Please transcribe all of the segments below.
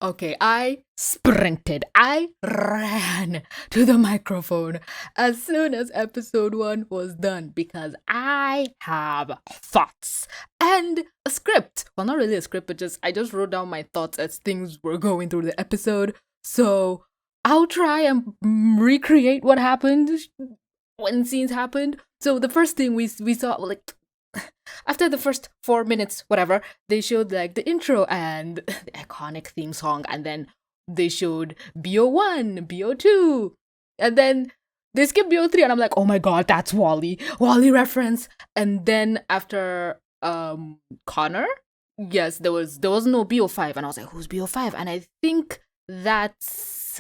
Okay, I sprinted. I ran to the microphone as soon as episode 1 was done because I have thoughts and a script. Well, not really a script, but I just wrote down my thoughts as things were going through the episode. So I'll try and recreate what happened when scenes happened. So the first thing we saw, like, after the first 4 minutes, whatever, they showed like the intro and the iconic theme song, and then they showed BO1, BO2, and then they skipped BO3, and I'm like, oh my god, that's Wally reference. And then after Connor, yes, there was no BO5, and I was like, who's BO5? And I think that's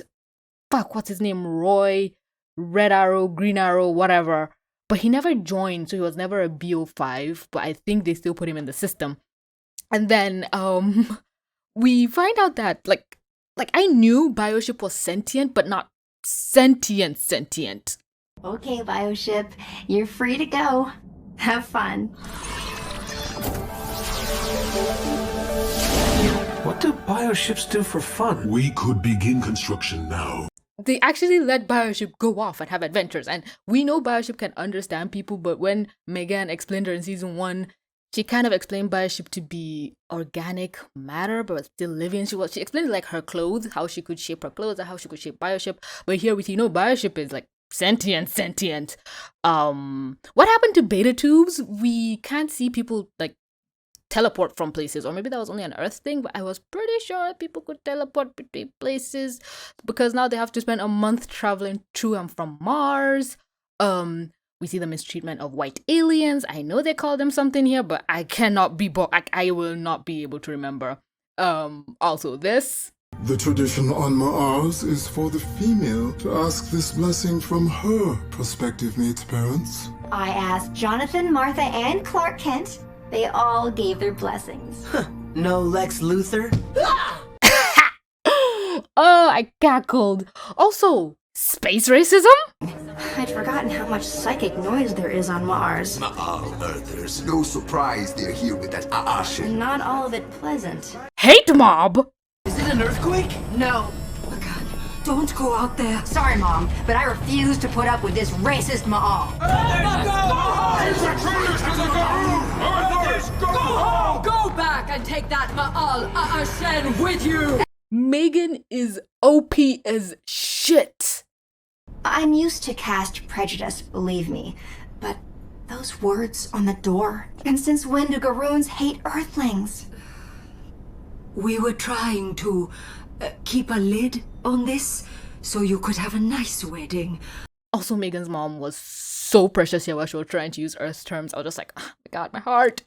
what's his name, Roy, Red Arrow, Green Arrow, whatever. But he never joined, so he was never a BO5, but I think they still put him in the system. And then we find out that like I knew Bioship was sentient, but not sentient. Okay, Bioship, you're free to go. Have fun. What do bioships do for fun? We could begin construction now. They actually let Bioship go off and have adventures, and we know Bioship can understand people, but when Megan explained her in season 1, she kind of explained Bioship to be organic matter, but still living. She explained like her clothes, how she could shape her clothes, and how she could shape Bioship. But here we see, no, Bioship is like sentient. What happened to beta tubes? We can't see people like teleport from places, or maybe that was only an Earth thing, but I was pretty sure people could teleport between places because now they have to spend a month traveling to and from Mars. We see the mistreatment of white aliens. I know they call them something here, but I cannot be I will not be able to remember. Also this. The tradition on Mars is for the female to ask this blessing from her prospective mate's parents. I asked Jonathan, Martha, and Clark Kent. They all gave their blessings. No Lex Luthor? Oh, I cackled. Also, space racism? I'd forgotten how much psychic noise there is on Mars. Ma'al Earthers. No surprise they're here with that shit. Not all of it pleasant. Hate mob? Is it an earthquake? No. Oh God, don't go out there. Sorry, Mom, but I refuse to put up with this racist Ma'al. Go back and take that Ma'al Ashen with you. Megan is OP as shit. I'm used to caste prejudice, believe me, but those words on the door. And since when do Garoons hate Earthlings? We were trying to keep a lid on this so you could have a nice wedding. Also, Megan's mom was so precious here while she was trying to use Earth terms. I was just like, oh my god, my heart.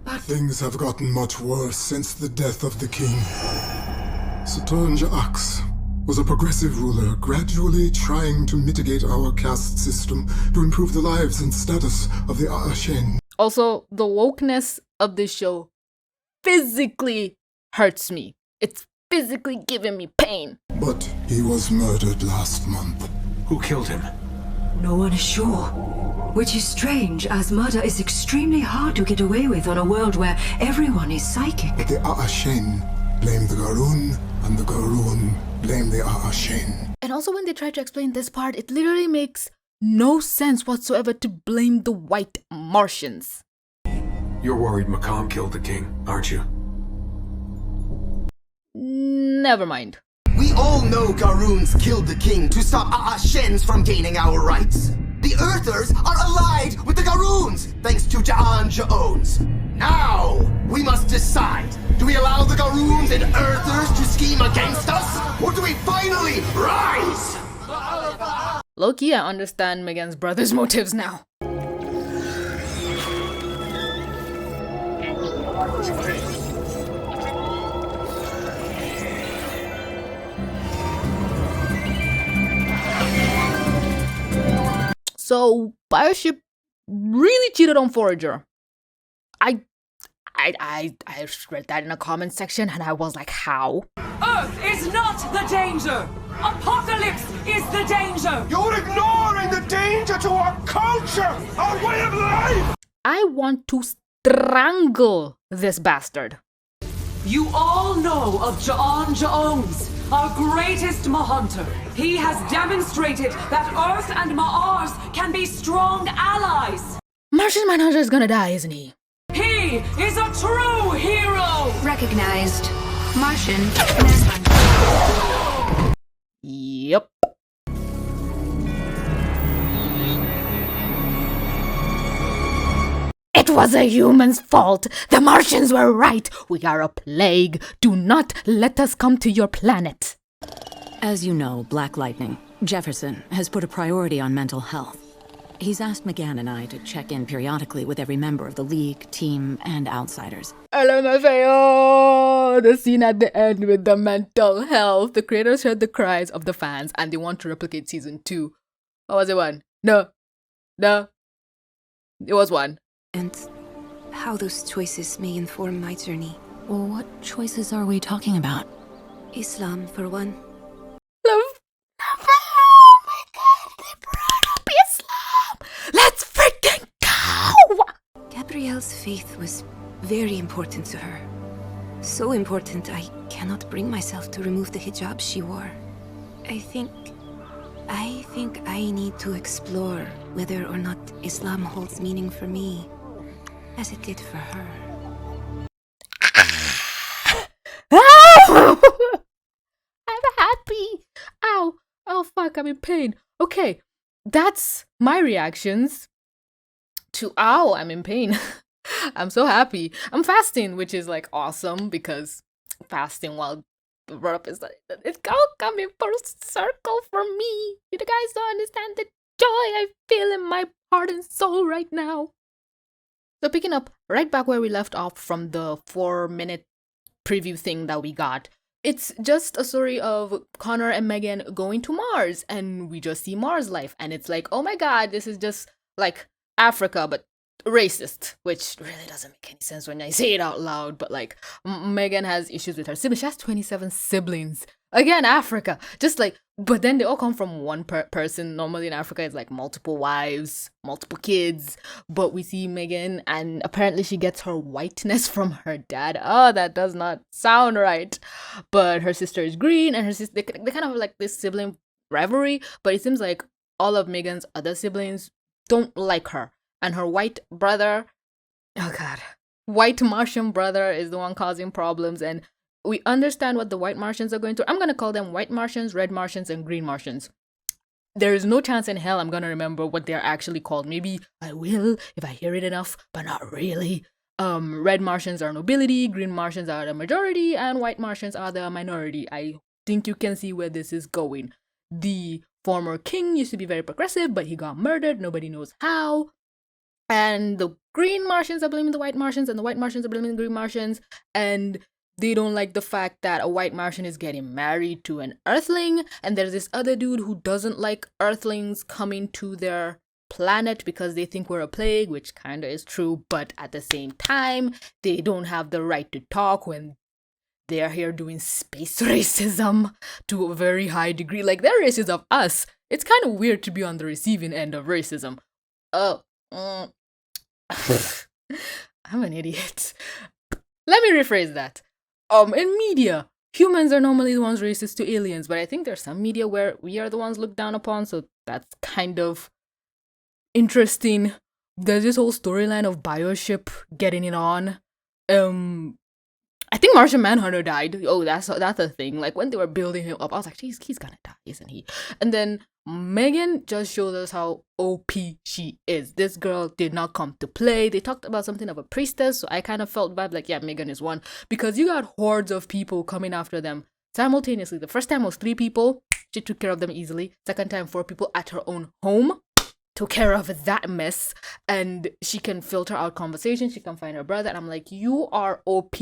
Things have gotten much worse since the death of the king. Saturn Axe was a progressive ruler gradually trying to mitigate our caste system to improve the lives and status of the Ashen. Also, the wokeness of this show physically hurts me. It's physically giving me pain. But he was murdered last month. Who killed him? No one is sure. Which is strange, as murder is extremely hard to get away with on a world where everyone is psychic. But the Ashen blame the Garoon, and the Garoon blame the Ashen. And also when they try to explain this part, it literally makes no sense whatsoever to blame the white Martians. You're worried Macomb killed the king, aren't you? Never mind. We all know Garoons killed the king to stop Shens from gaining our rights. The Earthers are allied with the Garoons, thanks to J'onn Jones. Now, we must decide. Do we allow the Garoons and Earthers to scheme against us? Or do we finally rise? Low-key, I understand Megan's brother's motives now. So, Bioship really cheated on Forager. I read that in a comment section and I was like, how? Earth is not the danger. Apokolips is the danger. You're ignoring the danger to our culture, our way of life! I want to strangle this bastard. You all know of J'onn Jones, our greatest Manhunter. He has demonstrated that Earth and Mars can be strong allies. Martian Manhunter is gonna die, isn't he? He is a true hero! Recognized. Martian Manhunter. Yep. It was a human's fault. The Martians were right. We are a plague. Do not let us come to your planet. As you know, Black Lightning, Jefferson, has put a priority on mental health. He's asked McGann and I to check in periodically with every member of the League, team, and outsiders. LMFAO! The scene at the end with the mental health. The creators heard the cries of the fans and they want to replicate season 2. Or was it 1? No. It was 1. And how those choices may inform my journey. Well, what choices are we talking about? Islam, for one. Love. Oh my god, they brought up Islam! Let's freaking go! Gabrielle's faith was very important to her. So important I cannot bring myself to remove the hijab she wore. I think I need to explore whether or not Islam holds meaning for me, as it did for her. I'm happy. Ow. Oh fuck, I'm in pain. Okay, that's my reactions to ow, I'm in pain. I'm so happy. I'm fasting, which is like awesome because fasting while brought up is like it's all coming full circle for me. You guys don't understand the joy I feel in my heart and soul right now. So picking up right back where we left off from the 4-minute preview thing that we got. It's just a story of Connor and Megan going to Mars, and we just see Mars life, and it's like, oh my god, this is just like Africa, but racist, which really doesn't make any sense when I say it out loud, but like, Megan has issues with her siblings. She has 27 siblings. Again, Africa. Just like, but then they all come from one person. Normally in Africa, it's like multiple wives, multiple kids, but we see Megan, and apparently she gets her whiteness from her dad. Oh, that does not sound right. But her sister is green, and her sister, they kind of have like this sibling rivalry, but it seems like all of Megan's other siblings don't like her. And her white brother, oh god, white Martian brother is the one causing problems, and we understand what the white Martians are going through. I'm going to call them white Martians, red Martians, and green Martians. There is no chance in hell I'm going to remember what they're actually called. Maybe I will if I hear it enough, but not really. Red Martians are nobility, green Martians are the majority, and white Martians are the minority. I think you can see where this is going. The former king used to be very progressive, but he got murdered. Nobody knows how. And the green Martians are blaming the white Martians, and the white Martians are blaming the green Martians, and they don't like the fact that a white Martian is getting married to an Earthling, and there's this other dude who doesn't like Earthlings coming to their planet because they think we're a plague, which kind of is true, but at the same time, they don't have the right to talk when they are here doing space racism to a very high degree. Like, they're racist of us. It's kind of weird to be on the receiving end of racism. I'm an idiot. Let me rephrase that. In media, humans are normally the ones racist to aliens, but I think there's some media where we are the ones looked down upon, so that's kind of interesting. There's this whole storyline of Bioship getting it on. I think Martian Manhunter died. Oh, that's a thing. Like, when they were building him up, I was like, he's gonna die, isn't he? And then Megan just shows us how OP she is. This girl did not come to play. They talked about something of a priestess, so I kind of felt bad, like, yeah, Megan is one. Because you got hordes of people coming after them simultaneously. The first time was 3 people. She took care of them easily. Second time, 4 people at her own home. Took care of that mess, and she can filter out conversations. She can find her brother, and I'm like, you are OP.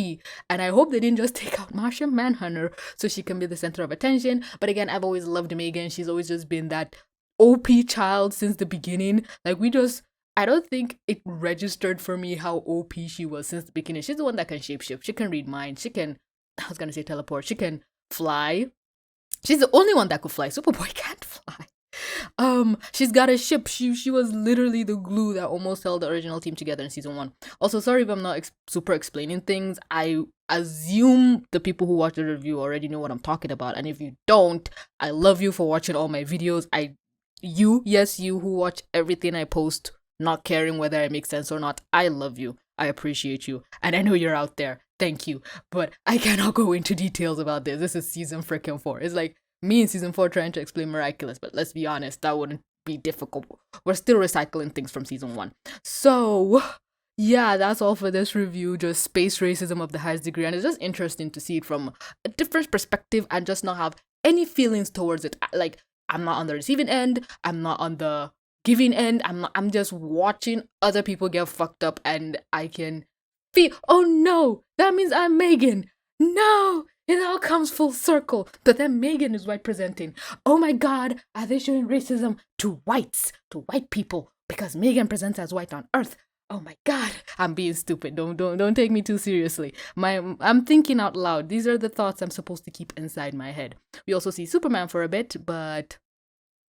And I hope they didn't just take out Martian Manhunter so she can be the center of attention. But again, I've always loved Megan. She's always just been that OP child since the beginning. Like, I don't think it registered for me how OP she was since the beginning. She's the one that can shapeshift. She can read minds. She can, I was gonna say teleport. She can fly. She's the only one that could fly. Superboy can't fly. She's got a ship. She was literally the glue that almost held the original team together in season 1. Also, sorry if I'm not super explaining things. I assume the people who watch the review already know what I'm talking about. And if you don't, I love you for watching all my videos. You who watch everything I post, not caring whether it makes sense or not. I love you. I appreciate you. And I know you're out there. Thank you. But I cannot go into details about this. This is season freaking 4. It's like me in season 4 trying to explain Miraculous. But let's be honest, that wouldn't be difficult. We're still recycling things from season 1. So yeah, that's all for this review. Just space racism of the highest degree. And it's just interesting to see it from a different perspective and just not have any feelings towards it. Like, I'm not on the receiving end. I'm not on the giving end. I'm just watching other people get fucked up, and I can feel, oh no, that means I'm Megan. No, it all comes full circle. But then Megan is white presenting. Oh my god, are they showing racism to whites, to white people? Because Megan presents as white on Earth. Oh my god, I'm being stupid. Don't take me too seriously. I'm thinking out loud. These are the thoughts I'm supposed to keep inside my head. We also see Superman for a bit, but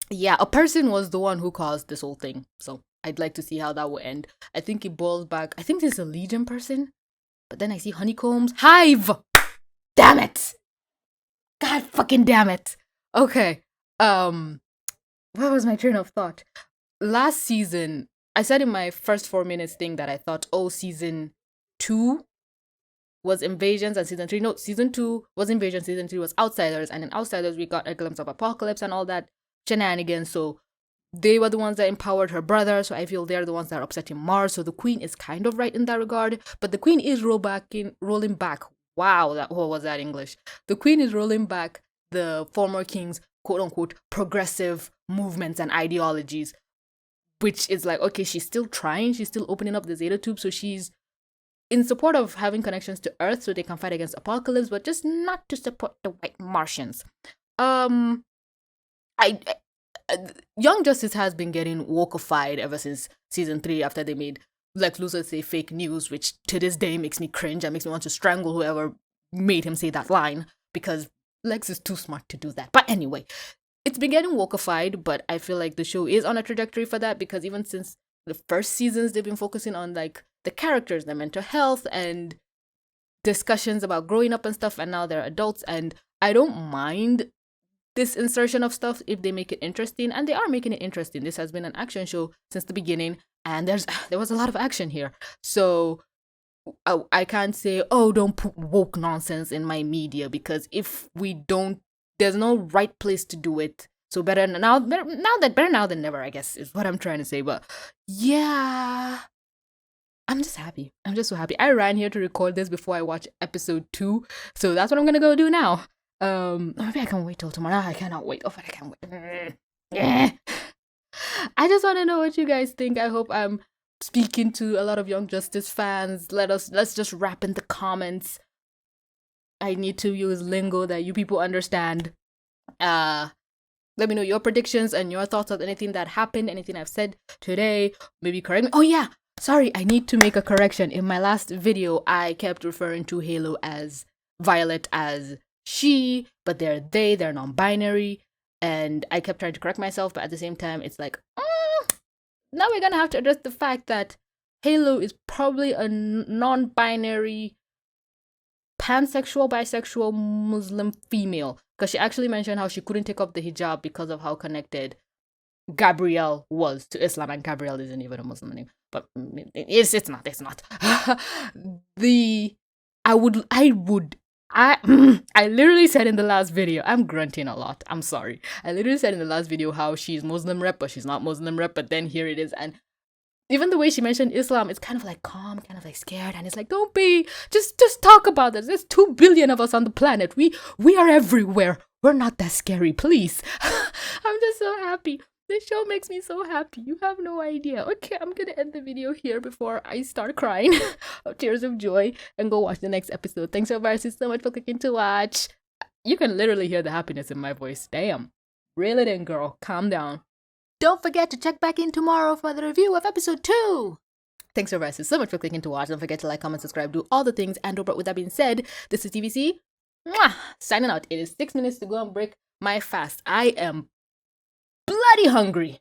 yeah, a person was the one who caused this whole thing. So I'd like to see how that will end. I think it boils back. I think there's a Legion person, but then I see honeycombs. Hive! Damn it! God fucking damn it. Okay. What was my train of thought? Last season, I said in my first 4 minutes thing that I thought, oh, season 2 was Invasions and season 3. No, season 2 was Invasion, season 3 was Outsiders. And in Outsiders, we got a glimpse of Apokolips and all that shenanigans. So they were the ones that empowered her brother. So I feel they're the ones that are upsetting Mars. So the Queen is kind of right in that regard. But the Queen is rolling back. Wow, what was that English? The Queen is rolling back the former king's quote-unquote progressive movements and ideologies, which is like, okay, she's still trying, she's still opening up the Zeta Tube, so she's in support of having connections to Earth so they can fight against Apokolips, but just not to support the white Martians. Young Justice has been getting wokeified ever since season 3 after they made Lex Luthor say fake news, which to this day makes me cringe and makes me want to strangle whoever made him say that line, because Lex is too smart to do that. But anyway, it's been getting wokeified, but I feel like the show is on a trajectory for that, because even since the first seasons, they've been focusing on like the characters, their mental health, and discussions about growing up and stuff, and now they're adults, and I don't mind this insertion of stuff if they make it interesting, and they are making it interesting. This has been an action show since the beginning, and there was a lot of action here, so I can't say, oh, don't put woke nonsense in my media, because if we don't, there's no right place to do it. So better now than never, I guess, is what I'm trying to say. But yeah, I'm just happy. I'm just so happy. I ran here to record this before I watch episode 2, so that's what I'm gonna go do now. Maybe I can wait till tomorrow. I cannot wait. Oh, I can't wait. I just want to know what you guys think. I hope I'm speaking to a lot of Young Justice fans. Let's just rap in the comments. I need to use lingo that you people understand. Let me know your predictions and your thoughts on anything that happened, anything I've said today. Maybe correct me. Oh yeah, sorry, I need to make a correction. In my last video, I kept referring to Halo as Violet as she, but they're non-binary, and I kept trying to correct myself, but at the same time, it's like, now we're gonna have to address the fact that Halo is probably a non-binary, pansexual, bisexual Muslim female, because she actually mentioned how she couldn't take off the hijab because of how connected Gabrielle was to Islam, and Gabrielle isn't even a Muslim name, but it's not. I literally said in the last video, I'm grunting a lot, I'm sorry. I literally said in the last video how she's Muslim rep, but she's not Muslim rep, but then here it is, and even the way she mentioned Islam, it's kind of like calm, kind of like scared, and it's like, don't be, just talk about this. There's 2 billion of us on the planet. We are everywhere. We're not that scary, please. I'm just so happy. This show makes me so happy. You have no idea. Okay, I'm gonna end the video here before I start crying of tears of joy and go watch the next episode. Thanks so much for clicking to watch. You can literally hear the happiness in my voice. Damn. Reel it in, girl. Calm down. Don't forget to check back in tomorrow for the review of episode 2. Thanks so much for clicking to watch. Don't forget to like, comment, subscribe, do all the things. And with that being said, this is TVC. Signing out. It is 6 minutes to go and break my fast. I am bloody hungry.